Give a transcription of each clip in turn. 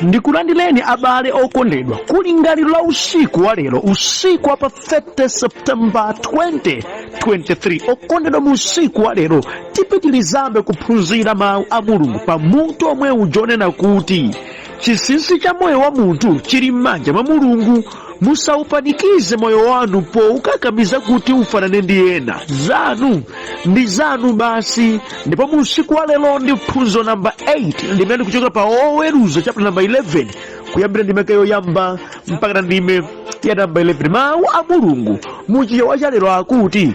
Ndikulandireni abale okondedwa kuli lingaliro la usiku wa lero, usiku wa pa 30 September 2023. Okondedwa mu usiku wa lero tipitilizabe kuphunzira mawu a Mulungu pa mutu omwe ujonena kuti chinsinsi cha moyo wa munthu chili m'manja mwa Mulungu. Musaupanikize moyo wanu poukakamiza kuti ufanane ndi ena. Zanu ndi zanu basi. Ndipo mu usiku wa lero ndi phunziro namba 8 limene kuchokera pa Oweruza chapter namba 11 kuyambira ndime yoyamba mpaka ndime ya namba 11. Mawu a Mulungu muchichewa cha lero akuti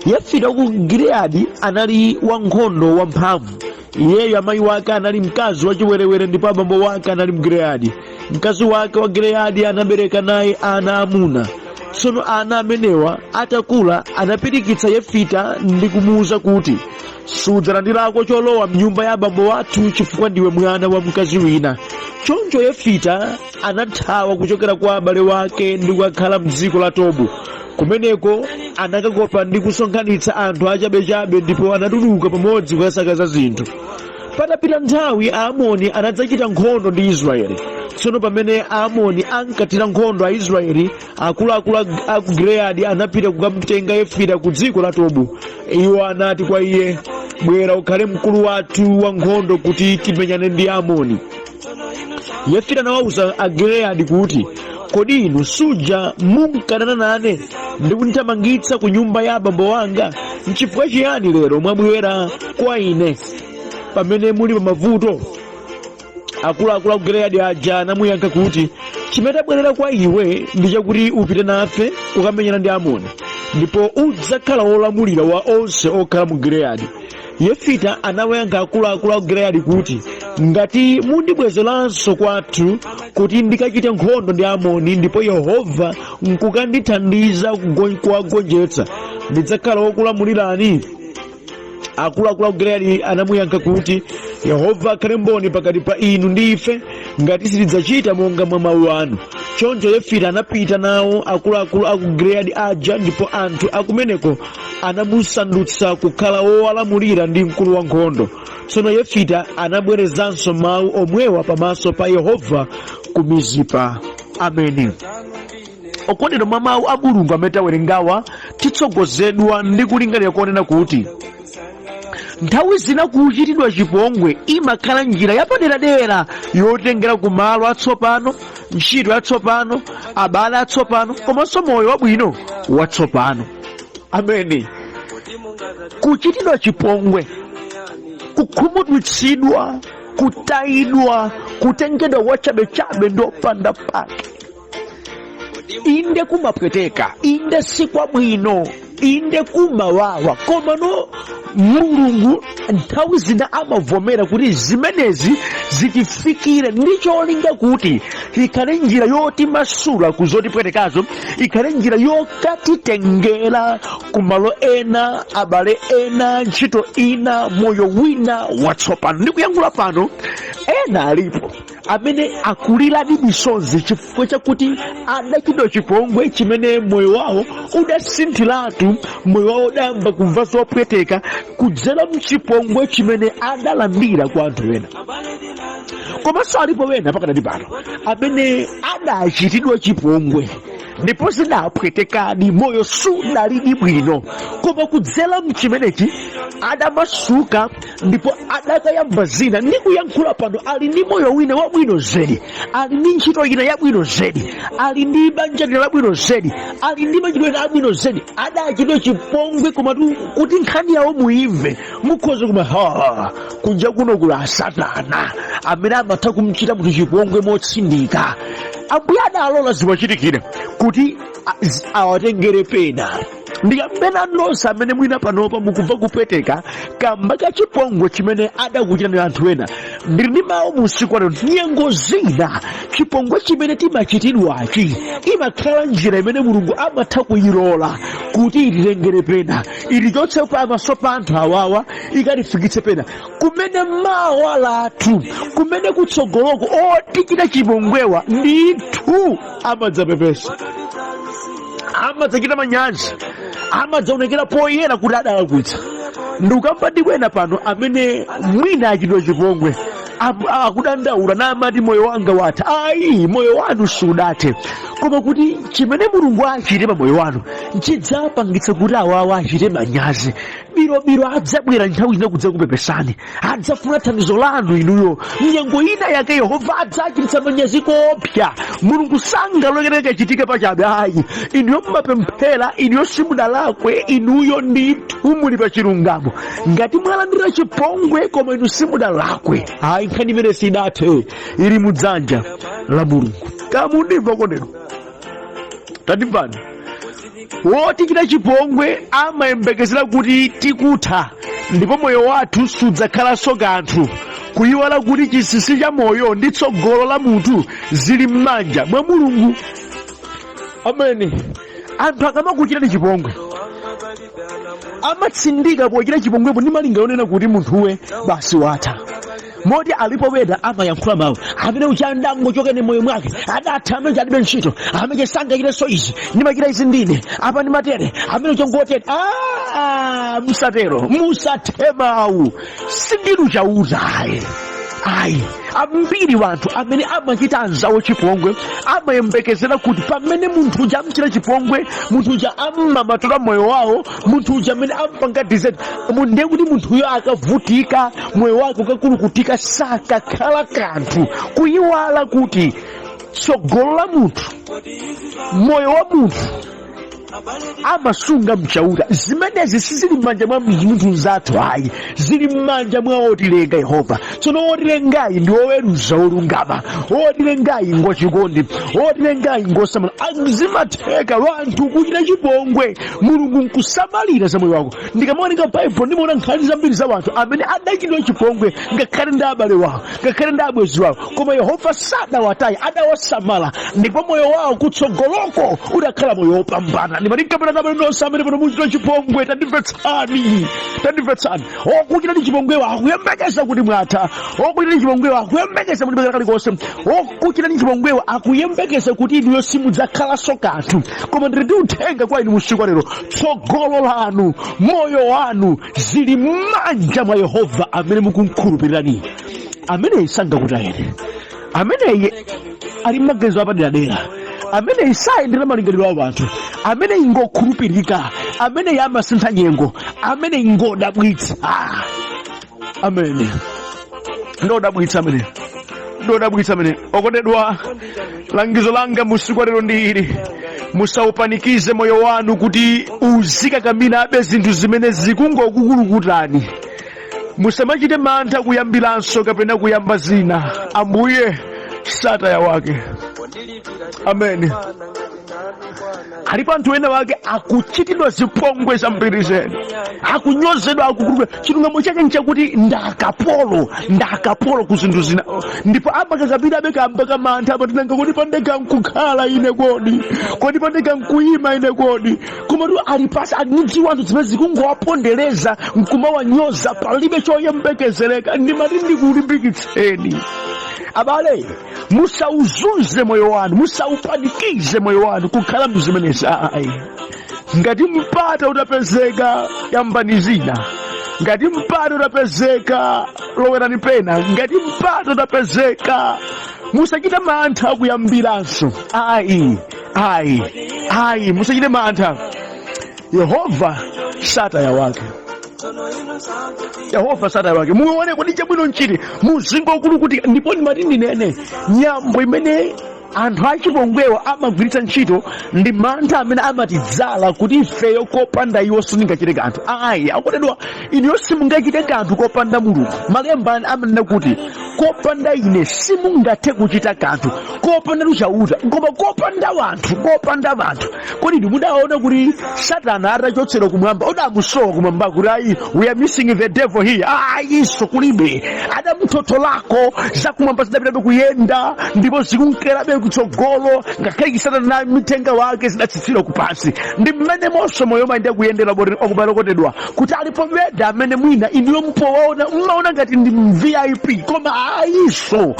Yefita ku Gileyadi anali wankhondo wamphamvu. Iyeyo amayi wake anali mkazi wachiwerewere ndipo abambo wake anali Mgileyadi. Mkazi wake wa Gileyadi anabereka naye ana amuna. Tsono ana amenewa atakula anapirikitsa Yefita ndi kumuwuza kuti sudzalandirako cholowa mnyumba ya abambo wathu chifukwa ndiwe mwana wa mkazi wina. Choncho Yefita anathawa kuchokera kwa abale wake ndi kukakhala m'dziko la Tobu. Kumeneko anakakopa ndi kusonkhanitsa anthu achabechabe ndipo anatuluka pamodzi kukasakaza zinthu. Patapita nthawi Aamoni anadzachita nkhondo ndi Israeli. Tsono pamene Aamoni ankatira nkhondo a Israeli, akuluakulu a ku Gileyadi anapita kukamtenga Yefita ku dziko la Tobu. Iwo anati kwa iye, bwera ukhale mkulu wathu wa nkhondo kuti timenyane ndi Aamoni. Yefita anawawuza a Gileyadi kuti, kodi inu suja munkanana nane ndi kundithamangitsa ku nyumba ya abambo wanga? N'chifukwa chiyani lero mwabwera kwa ine pamene muli pa mavuto? Akuluakulu a Gileyadi aja anamuyankha kuti, chimene tabwerera kwa iwe ndi chakuti upite nafe ukamenyana ndi Aamoni, ndipo udzakhala wolamulira wa onse okhala mu Gileyadi. Yefita anawayankha akuluakulu a Gileyadi kuti, ngati mundibwezeranso kwathu kuti ndikachite nkhondo ndi Aamoni ndipo Yehova nkukandithandiza kuwagonjetsa, ndidzakhala wokulamulirani. Akuluakulu a Gileyadi anamuyankha kuti, Yehova akhale mboni pakati pa inu ndi ife ngati sitidzachita monga mwa mawu anu. Choncho Yefita anapita nawo akuluakulu a ku Gileyadi aja ndipo anthu akumeneko anamusandutsa kukhala wowalamulira ndi mkulu wa nkhondo. Tsono Yefita anabwerezanso mawu omwewa pamaso pa Yehova ku Mizipa. Ameni. Okondedwa mwa mawu a Mulungu amene tawerengawa titsogozedwa ndi kulingalira konena kuti nthawi zina kuchitidwa chipongwe imakhala njira yapaderadera yotengera ku malo atsopano, ntchito yatsopano, abale atsopano, komanso moyo wabwino watsopano. Ameni. Kuchitidwa chipongwe, kukhumudwitsidwa, kutayidwa, kutengedwa wachabechabe ndopanda pake, inde kumapweteka, inde sikwabwino, inde kumawawa, komano Mulungu nthawi zina amavomera kuti zimenezi zitifikire ndi cholinga kuti ikhale njira yotimasula ku zotipwetekazo, ikhale njira yokatitengera ku malo ena, abale ena, ntchito ina, moyo wina watsopano. Ndikuyankhula pano ena alipo amene akuliradi misozi chifukwa chakuti adachitidwa chipongwe chimene moyo wawo udasinthiratu, moyo wawo udayamba kumva zopweteka kudzera mchipongwe chimene adalandira kwa anthu ena. Komanso alipo wena pakadali pano amene adachitidwa chipongwe ndipo zidapwetekadi, moyo sudalidi bwino, koma kudzera mchimenechi adamasuka ndipo adakayamba zina. Ndi kuyankhula pano ali ndi moyo wina wabwino zedi, ali ndi ntchito ina yabwino zedi, ali ndi banja lina labwino zedi, ali ndi machitidwe ena abwino zedi. Adachitidwa chipongwe koma kuti nkhani yawo muimve mukhoza kuma kunja kuno kula Satana amene amatha kumchita munthu chipongwe motsindika. Ambuye adalola ziwachitikire kuti awatengere pena. Ndikambena nonse amene mwina panopa mukumva kupweteka kamba ka chipongwe chimene adakuchitira anthu ena, ndili ndi mawu mu usiku wa lero. Nyengo zina chipongwe chimene timachitidwachi imakhala njira imene Mulungu amatha kuyilola kuti ititengere pena, itichotse pamaso pa anthu awawa, ikatifikitse pena kumene mawa lathu, kumene kutsogoloko otichita chipongwewa ndithu amadzapepesa, amadzachita manyazi, amadzaonekera poyera kuti adalakwitsa. Ndikamba ndi kwena pano amene mwina achitidwa chipongwe akudandaula namati moyo wanga watha. Ayi, moyo wanu sudathe, koma kuti chimene mulungu achite pa moyo wanu chidzapangitsa kuti awawa achite manyazi. Biro adzabwera nthawi ina kudzakupepesani, adzafuna thandizo lanu inuyo. Nyengo ina yake Yehova adzachititsa manyazi kopsa. Mulungu sangalolere kachitike pachabe. Ayi, inuyo mmapemphera, inuyo simudalakwe, inuyo ndithu muli pa chilungamo. Ngati mwalandira chipongwe koma inu simudalakwe, ayi, nkhani imene sidathe, ili mudzanja la Mulungu. Kamundimva kondero, tandimvani. Wotichita chipongwe amayembekezera kuti tikutha, ndipo moyo wathu sudzakhalanso kanthu, kuyiwala kuti chinsinsi cha moyo ndi tsogolo la munthu zili m'manja mwa Mulungu. Amene anthu akamakuchitani chipongwe amatsindika pochita chipongwepo ndi malinga yonena kuti munthuwe basi watha. Moti alipo wena amayankhula mawu amene uchandango chokene moyo mwake adatha, amene chalibe ntchito, amene sangachiteso izi ndimachita izi ndine apa ndimatere, amene uchangotere. Musatero, musathe mawu, sindilu chauta. Ayi, ambiri wanthu amene amachita anzawo chipongwe amayembekezera kuti pamene munthu uja amchita chipongwe, munthu uja ammamatula moyo wawo, munthu uja amene ampanga dizeti, ndiye kuti munthuyo akavutika, moyo wake ukakulukutika, sakakhala kanthu, kuyiwala kuti tsogolo la munthu, moyo wa munthu amasunga mchauta. Zimenezi sizili m'manja mwa munthu zathu, ayi, zili m'manja mwa otilenga Yehova. Tsono otilengayi ndi oweruza olungama, otilengayi ngochikondi, otilengayi ngosamala. Zimatheka wanthu kuchita chipongwe, Mulungu nkusamalira za moyo wako. Ndikamaonika Bible ndimaona nkhani zambiri za wanthu amene adachitidwa chipongwe, ngakhale ndi abale wawo, ngakhale ndi abwenzi wawo, koma Yehova sadawataye, adawasamala, ndipo moyo wawo kutsogoloko udakhala moyo wopambana. Ndimatikapena nonse amene pano muchita chipongwe, tandimvetsani. Okuchita ndi chipongwewo akuyembekeza kuti mwatha, okuchita ndi chipongwewo akuyembekeza kuti mwatha kalikonse, okuchita ndi chipongwewo akuyembekeza kuti inuyo simudzakhalanso kanthu. Koma ndili ndi uthenga kwa inu usiku lero, tsogolo lanu, moyo wanu zili m'manja mwa Yehova amene mukumkhulupirirani. Ameneyi sangakutayeni, ameneyi ali m'maganizo apaderadera, amene isayendera malingaliro a wanthu, amene ingokhulupirika, amene amasintha nyengo, amene ingodabwitsa. Amene ndodabwitsa, amene okondedwa. Langizo langa musiku lero ndi ili: musaupanikize moyo wanu kuti uzikakamira abe zinthu zimene zikungokukulukutani. Musamachite mantha kuyambiranso kapena kuyamba zina. Ambuye sataya wake. Amen. Alipo anthu ena wake akuchitidwa zipongwe zambiri zedi, akunyozedwa, akukulupira. Chilungamo chake nchakuti ndakapolo ku zinthu zina, ndipo amakakapita abekambaka mantha apatinanga kuti pandeka nkukhala ine kodi pandeka nkuyima ine kodi. Komatu alipasa anidziwa anthu zimene zikungowapondereza, nkumawanyoza, palibe choyembekezereka. Ndimati ndikulimbikitseni abale, musauzunze moyo wanu, musaupanikize moyo wanu kukhala mzimenezi. Ayi, ngati mpata utapezeka yambani zina, ngati mpata utapezeka lowerani pena, ngati mpata utapezeka musachite mantha kuyambiranso. Ayi, musachite mantha. Yehova sataya wake. Yehova sataya wake. Muone kodi chabwino nchiti muzingo ukulukutika. Ndipo ndimati ndinene nyambo imene anthu achipongwewo amagwiritsa ntchito ndi mantha amene amatidzala kuti ifeyo kopanda iwo singachite kanthu. Ayi, akutedwa inuyo simungachite kanthu kopanda Mulungu. Malemba amanena kuti kopanda ine simungathe kuchita kanthu, kopanda luchauta, koma kopanda wanthu. Kodi ndimudaona kuti Satana atachotsedwa kumwamba udamusowa kumwamba kuti ayi, we are missing the devil here. Ayiso kulibe, adamuthotholako zakumwamba zidapitabe kuyenda, ndipo zikunkerabe kutsogolo, ngakhale Satana na mitenga wake zidatsitsidwa kupansi. Ndi mmene monso moyo mayenda kuyendera okubala okondedwa, kuti alipo weda amene mwina inuyo mmaona ngati ndi VIP, koma ayiso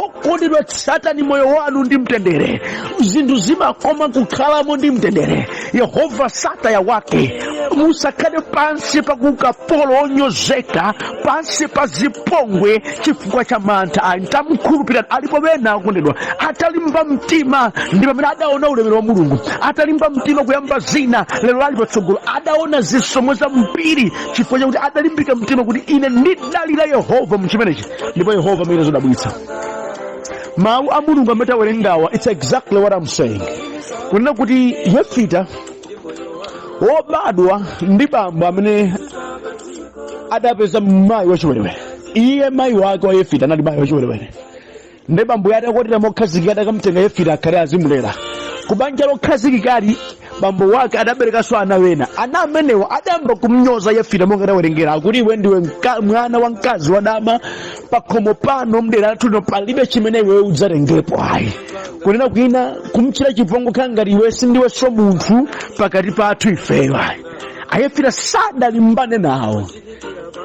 okondedwa. Satani moyo wanu ndi mtendere, zinthu zimakoma kukhalamo ndi mtendere. Yehova sataya wake musakhale pansi pa ukapolo onyozeka, pansi pa zipongwe chifukwa cha mantha. Ntamkhulupirira alipo bena akondedwa atalimba mtima ndi pamene adaona ulemerero wa Mulungu, atalimba mtima kuyamba zina lero ali patsogolo, adaona zisomo za mpiri chifukwa chakuti adalimbika mtima kuti ine ndidalira Yehova mchimenechi, ndipo Yehova amene zodabwitsa. Mawu a Mulungu amene tawerengawa, it's exactly what I'm saying. Kunena kuti Yefita wobadwa ndi bambo amene adapeza mayi wachiwerewere. Iye mayi wake wa Yefita anali mayi wachiwerewere, ndi bambo yake akwatira mokhazikika adakamtenga Yefita akhale azimulera. Kubanja lokhazikikali bambo wake adaberekanso ana wena. Ana amenewo adayamba kumnyoza Yefita monga tawerengera kuti iwe ndiwe mwana wa mkazi wadama, pakhomo pano mdera lathu palibe chimene iwe udzarengepo. Ayi kunena kwina kumchira chipongwe khala ngati iwe sindiwenso munthu pakati pathu ifeyo. Yefita sadalimbane nawo.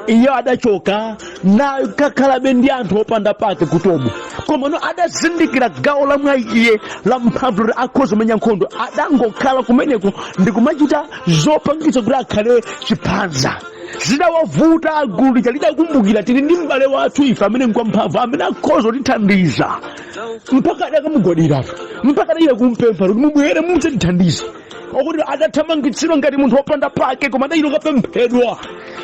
Iyo adachoka nayo kakhalabe ndi anthu opanda pake kutobo, komano adazindikira gawo la mwa iye la mphamvu kuti akhoza kumenya nkhondo. Adangokhala kumeneko ndi kumachita zopangitsa kuti akhale chiphanza. Zidawavuta agulu lija lidakumbukira tili ndi m'bale wathu ife amene nkwamphamvu amene akhoza kutithandiza, mpaka adakamugwadira, mpaka adayira kumpempha kuti mubwere mudzatithandize. Okuti adathamangitsidwa ngati munthu wopanda pake, koma adayira kupemphedwa.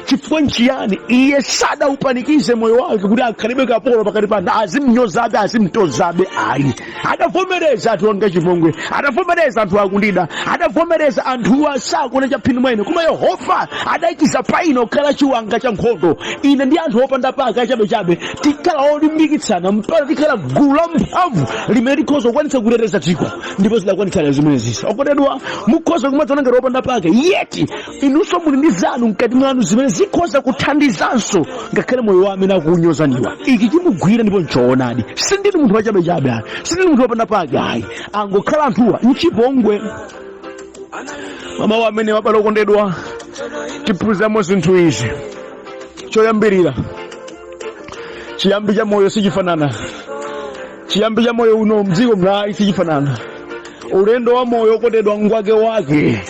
Chifukwa nchiyani? Iye sadawupanikize moyo wake kuti akhalibe kapolo pakati pa azimnyozabe azimtozabe. Ayi, adavomereza anthu anga chipongwe, adavomereza anthu akundida, adavomereza anthu asakuna chaphini mwene. Koma Yehova adayikiza paino kukhala chiwanga cha nkhondo. Ine ndi anthu opanda pake achabechabe tikhala olimbikitsana mpaka tikhala gulu la mphamvu limene likhoza kukwanitsa kuteteza dziko, ndipo zidakwanitsana zimenezisi. Okondedwa, mukhoza kumadzana ngati opanda pake, yeti inunso muli ndi zanu mkati mwanu zimene zikhoza kuthandizanso ngakhale moyo wa amene akunyozaniwa. Iki chimugwira ndipo nchoonadi. Sindili munthu wachabechabe, sindili munthu wopanda pake. Ayi, angokhala anthuwa mchipongwe. Mama wa amene wabala okondedwa, tiphunziramo zinthu izi. Choyambirira, chiyambi cha moyo sichifanana. Chiyambi cha moyo uno mdziko mwayi sichifanana. Ulendo wa moyo okondedwa ngwake wake.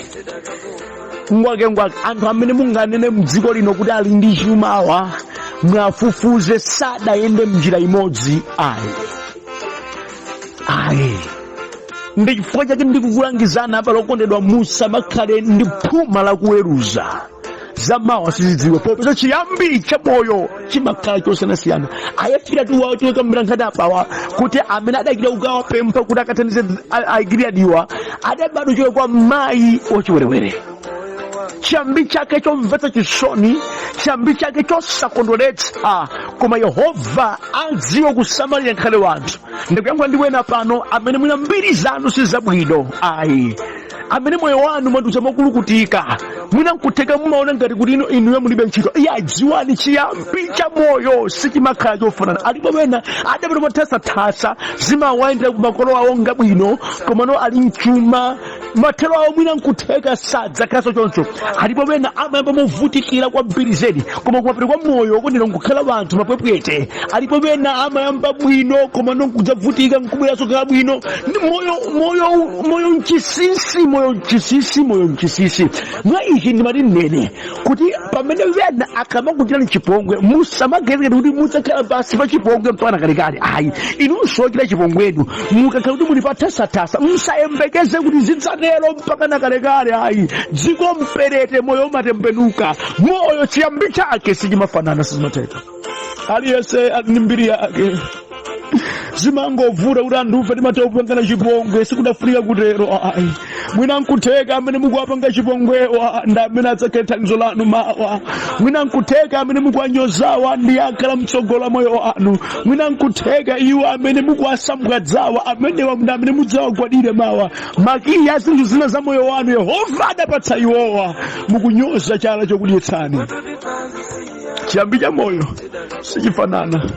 Anthu amene munganene mdziko lino kuti ali ndi chumawa, mwafufuze sadayende mnjira imodzi. Ayi, ndi chifukwa chake ndikukulangizana apa lokondedwa, musamakhale ndi phuma la kuweruza za mawa sizidziwe, popeza chiyambi cha moyo chimakhala chosiyanasiyana. Ayefita tuwawo tiwekambira nkhani apawa kuti amene adakira kugawa pempha kuti akathandize Agiliyadiwa adabadwa choke kwa mayi wachiwerewere. Chiyambi chake chomvetsa chisoni, chiyambi chake chosakondweretsa, koma Yehova adziwa kusamalira nkhale wanthu. Ndikuyankhula ndi wena pano amene mwina mbiri zanu sizabwino. Ayi, amene moyo wanu mwadutsa mokulukutika, mwina nkutheka mumaona ngati kuti inuyo mulibe ntchito. Iye adziwani chiyambi cha moyo sichimakhala chofanana. Alipo wena adapita mothasa zimawayendera ku makolo awo ngabwino, komano ali mchuma, mathero awo mwina nkutheka sadzakhalanso choncho. Alipo wena amayamba movutikira kwa mbiri zedi, koma kumapita kwa moyo okondera nkukhala wanthu mapwepwete. Alipo wena amayamba bwino, komano nkudzavutika nkubweranso kukhala bwino. Ndi moyo mchisisi. Mwa ichi ndimati nene kuti pamene wena akamakuchitani chipongwe, musamagereke kuti mudzakhala basi pa chipongwe mpaka kalekale. Ayi, inunso chita chipongwedu mukakhala kuti muli pathasatasa, musayembekeze kuti zidzatero mpaka kalekale. Ayi, dziko mperete, moyo umatembenuka. Moyo chiyambi chake sichimafanana, sizimatheka. Aliyense ali ndi mbiri yake. Zimangovuta kuti anthu ufe timatopangana chipongwe, sikudafunika kutero. Ayi, mwina nkutheka amene mukuwapanga chipongwewa ndi amene adzakhala thandizo lanu mawa. Mwina nkutheka amene mukuwanyozawa ndi akhala mtsogolo moyo wanu. Mwina nkutheka iwo amene mukuwasambwadzawa amenewa ndi amene mudzawagwadire mawa. Makiyi a zinthu zina za moyo wanu Yehova adapatsa iwowa, mukunyoza chala chokudyetsani. Chiyambi cha moyo sichifanana.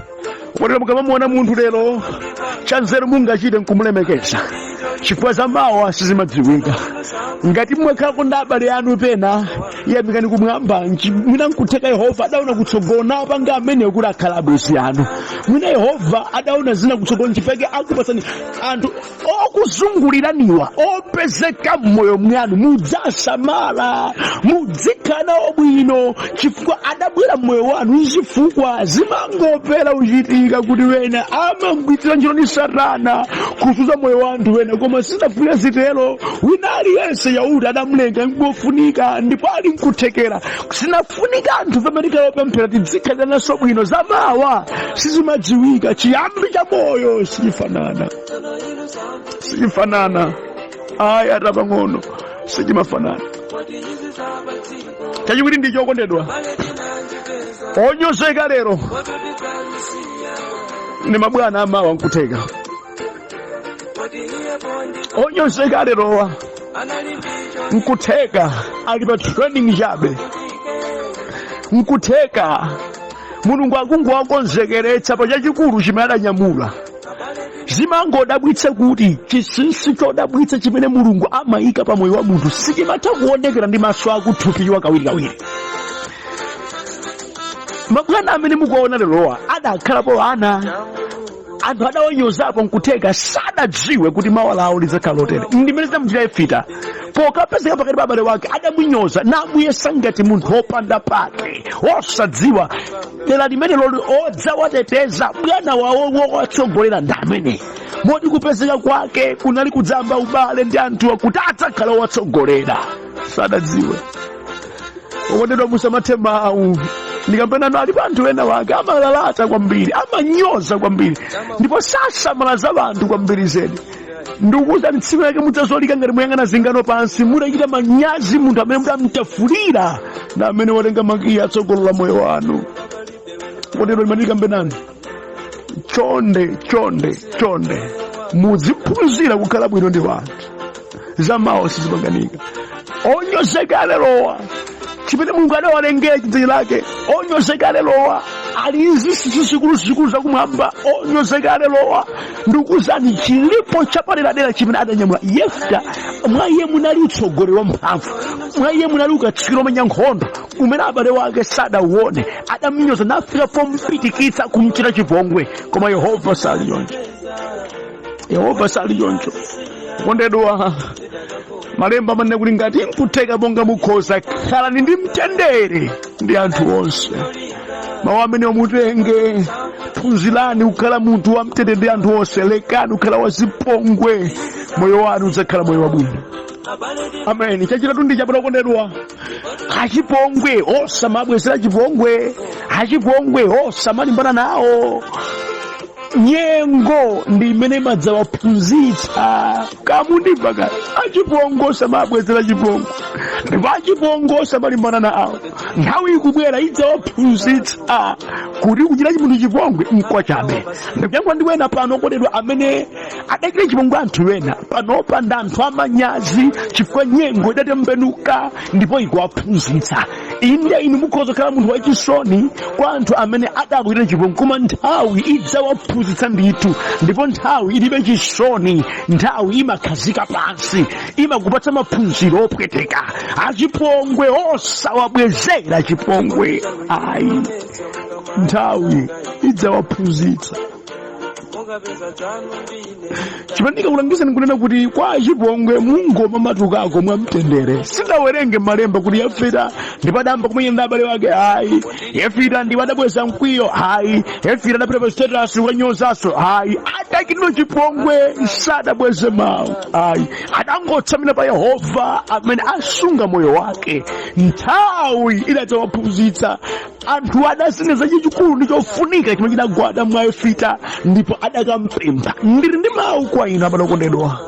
Kotero mukamamuona munthu lero chanzeru mungachite nkumulemekeza, chifukwa za mawa sizimadziwika. ngati mwekhalako ndi abale anu pena yamikani kumwamba mwina nkutheka Yehova adaona kutsogolo nawo panga amene kuti akhala abwezi anu. Mwina Yehova adaona zina kutsogolo nchifeke akupasani anthu okuzunguliraniwa opezeka mmoyo mwanu mudzasamala mudzikhala obwino chifukwa adabwera mmoyo wanu zifukwa zimangopera uchitika kuti wena amangwitira ntchito ndi Satana kusuza moyo wa anthu wena koma sidafuna zitero. Wina aliyense Yahudi adamulenga ngofunika ndipo ali nkuthekera sinafunika anthu pamanika opemphera tidzikhalira naso bwino zamawa sizimadziwika. Chiyambi cha moyo sichifanana ayi atapang'ono sichimafanana. Chachiwiri ndi chokondedwa onyozeka lero ni mabwana amawa nkutheka. Onyozeka lerowa nkutheka ali pa training chabe nkutheka Mulungu akungowakonzekeretsa pa chachikulu chimene adanyamula. Zimangodabwitsa kuti chinsinsi chodabwitsa chimene Mulungu amayika pa moyo wa munthu sichimatha kuonekera ndi maso akuthupiwa kawirikawiri. Mabwana amene mukuona lerowa adakhalapo ana anthu adawanyozapo nkutheka sadadziwe kuti mawa lawo lidzakhala lotere. Ndimene zidamchita Yefita pokapezeka pakati pa abale wake adamunyoza namuyesa ngati munthu opanda pake osadziwa dera limene loli odzawateteza bwana wawo wowatsogolera ndi amene moti kupezeka kwake kunali kudzamba ubale ndi anthuwa kuti adzakhala owatsogolera sadadziwe. Okondedwa musamathe mawu ndikapena ali pa anthu ena wake amalalata kwambiri amanyoza kwambiri ndipo sasamala za anthu kwambiri zedi. Ndikukuza tsiku lake mudzazolika ngati muyang'ana zingano pansi mudachita manyazi munthu amene mudamtafulira na amene watenga makiyi atsogolola moyo wanu. Kondedwa limanika mbenani chonde mudziphunzira kukhala bwino ndi wanthu zamawa sizipanganika. Onyozeka lerowa chimene Mulungu adawalengera chidzanja lake. Onyozeka lerowa ali zikulu zakumwamba. Onyozeka lerowa ndikuzani chilipo chapaderadera chimene adanyamula Yefita. Mwa iye munali utsogoleri wa mphamvu, mwa iye munali ukatsikiro menya nkhondo umene abale wake sadauone. Adamunyoza nafika pompitikitsa kumchita chipongwe koma Yehova sali choncho. Kondedwa malemba manene kuti ngati nkutheka monga mukhoza khalani ndi mtendere ndi anthu onse. Mawu amene mutenge phunzirani kukhala munthu wa mtendere ndi anthu onse. Lekani kukhala wazipongwe moyo wanu udzakhala moyo wabwino. Amen. Chachitatu ndi chabwino kondedwa achipongwe osamabwezera chipongwe achipongwe osamalimbana nawo. Nyengo ndi imene imadzawaphunzitsa kamundibaka achipongwe osamabwezera chipongwe ndipo achipongwe osamalimbana nawo. Nthawi ikubwera idzawaphunzitsa kuti kuchita chinthu chipongwe nkwachabe. Ndikuyankhula ndi wena pano okondedwa amene adachita chipongwe anthu wena panopa ndi anthu amanyazi chifukwa nyengo idatembenuka ndipo ikuwaphunzitsa. Inu mukhoza kukhala munthu wachisoni kwa anthu amene adakuchita chipongwe koma nthawi idzawaphunzitsa ndithu ndipo nthawi ilibe chisoni. Nthawi imakhazika pansi imakupatsa maphunziro opweteka. Achipongwe osawabwezera chipongwe ayi nthawi idzawaphunzitsa. Chipandika kulangiza nikunena kuti kwa achipongwe mungoma matukako mwamtendere. Sidawerenge malemba kuti Yefita ndipadamba kumuyenda abale wake hayi. Yefita ndipadabweza mkwiyo hayi. Yefita adapita status wanyozaso hayi. Adachita chipongwe sadabweze mawu hayi. Adangotsamira pa Yehova amene asunga moyo wake. Nthawi idadzawaphunzitsa. Anthu adasineza chachikulu ndi chofunika chimene chidagwada mwa Yefita ndipo adakampempha. Ndili ndi mawu kwa inu abale okondedwa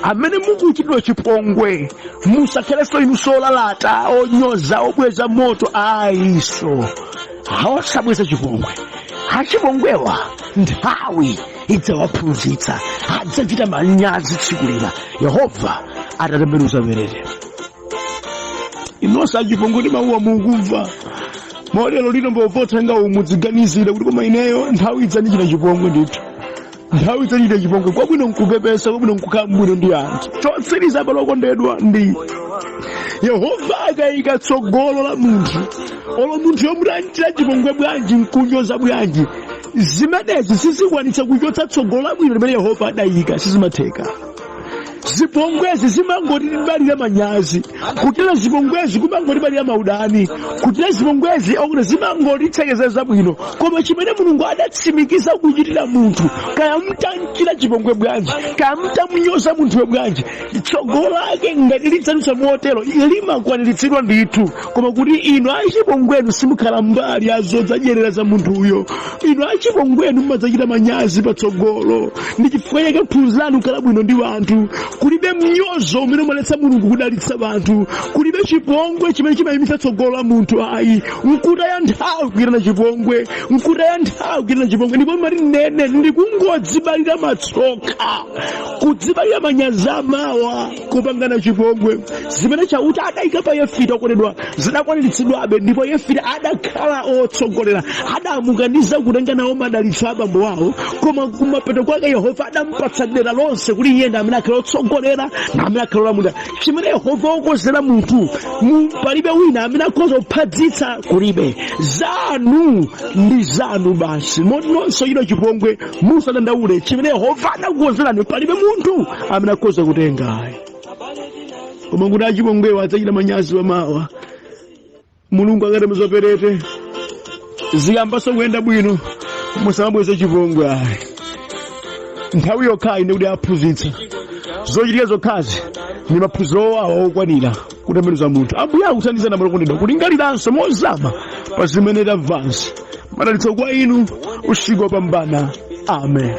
amene mukuchitidwa chipongwe musakhalenso inu solalata onyoza obweza moto ayiso awasabweza chipongwe. Achipongwewa nthawi idzawaphunzitsa adzachita manyazi tsiku lina Yehova atatembenuza merere. Inonse achipongwe ndi mawuwa mukumva modelo lino mbovotsa nga umudziganizira kuti koma ineyo nthawi idzandichita chipongwe ndithu. nthawi zachita chipongwe kwabwino nkupepesa, kwabwino nkukhala mbwino ndi anthu. Chotsiriza pano okondedwa ndi Yehova akayika tsogolo la munthu, olo munthu yomwe anchita chipongwe bwanji, nkunyoza bwanji, zimenezi sizikwanitsa kuchotsa tsogolo labwino limene Yehova adayika, sizimatheka. Zipongwezi zimangotibalira manyazi, kutera zipongwezi kumangotibalira maudani, kutera zipongwezi okuti zimangotitsekeza bwino. Koma chimene Mulungu adatsimikiza kuchitira munthu, kaya mtanchita chipongwe bwanji, kaya mtamunyoza munthuyo bwanji, tsogolo lake ngati lidzadutsa motero limakwaniritsidwa ndithu. Koma kuti inu achipongwenu simukhala mbali azodzadyerera za munthuyo, inu achipongwenu mumadzachita manyazi patsogolo. Ndi chifukwa chake phunziro lanu khala bwino ndi anthu. Kulibe mnyozo umene umaletsa Mulungu kudalitsa anthu, kulibe chipongwe chimene chimayimitsa tsogolo la munthu. Ayi, nkutaya nthawi kuyitana chipongwe, nkutaya nthawi kuyitana chipongwe. Ndipo mati nene ndikungodzibalira matsoka, kudzibalira manyazi amawa, kupangana chipongwe. Zimene chauta adayika pa Yefita okondedwa zidakwaniritsidwabe, ndipo Yefita adakhala otsogolera, adamukaniza kutenga nawo madalitso a abambo awo. Koma kumapeto kwake Yehova adampatsa dera lonse kuti iye ndi amene akhala otsogolera na amene akhala olamulira. Chimene Yehova wakonzera munthu, palibe wina amene akhoza kuphadzitsa, kulibe. Zanu ndi zanu basi. Nonso ino chipongwe musadandaule, chimene Yehova anakukonzerani palibe munthu amene akhoza kutenga. Koma kuti achipongwewo adzachita manyazi pamawa, Mulungu akati muzoperete ziyambaso kuyenda bwino, musamabweze chipongwe. Ayi, nthawi yokhayi ndi kuti aphunzitsa zochitika zokhazi ndi maphunziro owawa okwanira kutembenuza munthu. Ambuye akuthandizani okondedwa kulingaliranso mozama pa zimene tamvanzi. Madalitso kwa inu, usiku wopambana. Amen.